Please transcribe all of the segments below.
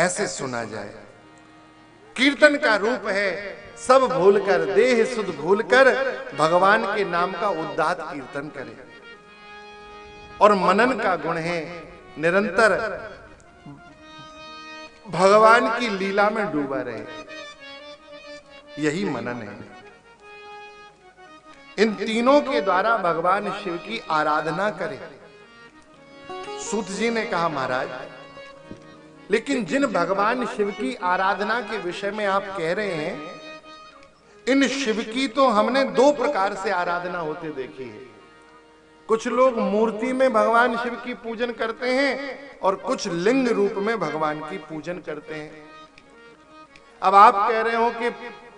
ऐसे सुना जाए। कीर्तन का रूप है सब भूलकर, देह सुध भूलकर भगवान के नाम का उद्दात कीर्तन करे। और मनन का गुण है निरंतर भगवान की लीला में डूबा रहे, यही मनन है। इन तीनों के द्वारा भगवान शिव की आराधना करे। सूत जी ने कहा महाराज, लेकिन जिन भगवान शिव की आराधना के विषय में आप कह रहे हैं, इन शिव की तो हमने दो प्रकार से आराधना होते देखी है। कुछ लोग मूर्ति में भगवान शिव की पूजन करते हैं और कुछ लिंग रूप में भगवान की पूजन करते हैं। अब आप कह रहे हो कि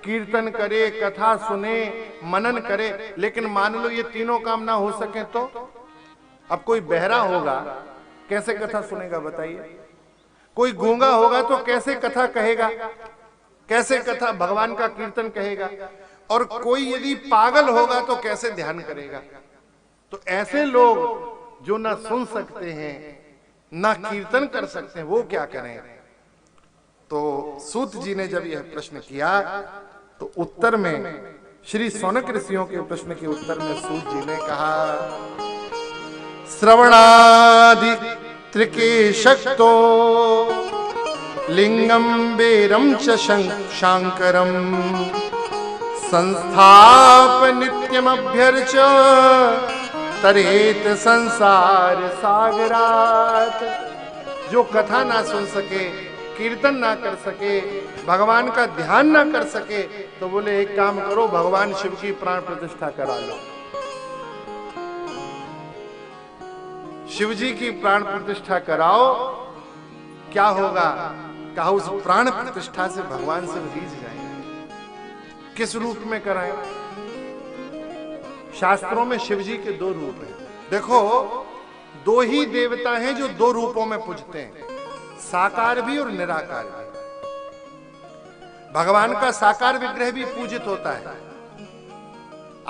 कीर्तन करे, कथा सुने, मनन करे, लेकिन मान लो ये तीनों काम ना हो सके तो? अब कोई बहरा होगा कैसे कथा सुनेगा बताइए? कोई गूंगा होगा तो कैसे कथा कहेगा, कैसे कथा भगवान का कीर्तन कहेगा? और कोई यदि पागल होगा तो कैसे ध्यान करेगा? तो ऐसे लोग जो ना सुन सकते हैं ना कीर्तन कर सकते हैं, वो क्या करें? तो सूत जी ने जब यह प्रश्न किया तो उत्तर में, श्री सौनक ऋषियों के प्रश्न के उत्तर में सूत जी ने कहा, श्रवणादि त्रिकेशक्तो लिंगम बेरम च शांकरम संस्थाप नित्यमभ्यर्च तरेत संसार सागरात। जो कथा ना सुन सके, कीर्तन ना कर सके, भगवान का ध्यान ना कर सके, तो बोले एक काम करो, भगवान शिव की प्राण प्रतिष्ठा करा लो। शिव जी की प्राण प्रतिष्ठा कराओ, क्या होगा? कहा उस प्राण प्रतिष्ठा से भगवान से रीझ जाएंगे। किस रूप में कराएं? शास्त्रों में शिव जी के दो रूप हैं। देखो, दो ही देवता हैं जो दो रूपों में पूजते हैं, साकार भी और निराकार भी। भगवान का साकार विग्रह भी पूजित होता है।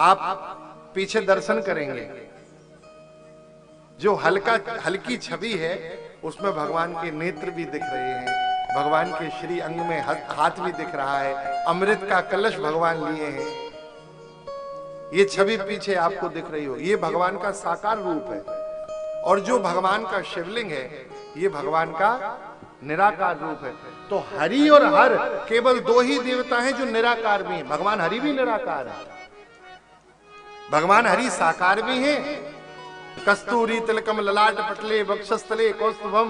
आप पीछे दर्शन करेंगे, जो हल्की छवि है उसमें भगवान के नेत्र भी दिख रहे हैं, भगवान के श्री अंग में हाथ भी दिख रहा है, अमृत का कलश भगवान लिए हैं। ये छवि पीछे आपको दिख रही हो, ये भगवान का साकार रूप है। और जो भगवान का शिवलिंग है, ये भगवान का निराकार रूप है। तो हरि और हर केवल दो ही देवता हैं जो निराकार भी हैं। भगवान हरि भी निराकार है, भगवान हरि साकार भी हैं। कस्तूरी तिलकम ललाट पटले वक्षस्थले कौस्तुभम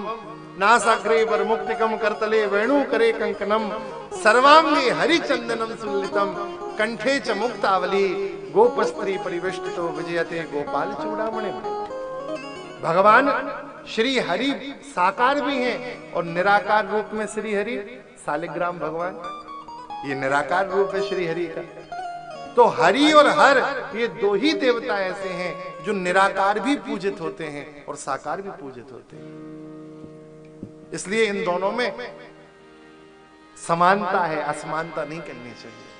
नासाग्रे वरमुक्तिकम करतले वेणु करे कंकणम सर्वांगे हरिचंदनम सुललितम कंठे च मुक्तावली गोपस्त्री परिवेष्टितो विजयते गोपाल चूड़ामणि। भगवान श्री हरि साकार भी हैं और निराकार रूप में श्री हरि शालिग्राम भगवान, ये निराकार रूप है श्री हरि का। तो हरि और हर ये दो ही देवता ऐसे हैं जो निराकार भी पूजित होते हैं और साकार भी पूजित होते हैं। इसलिए इन दोनों में समानता है, असमानता नहीं करनी चाहिए।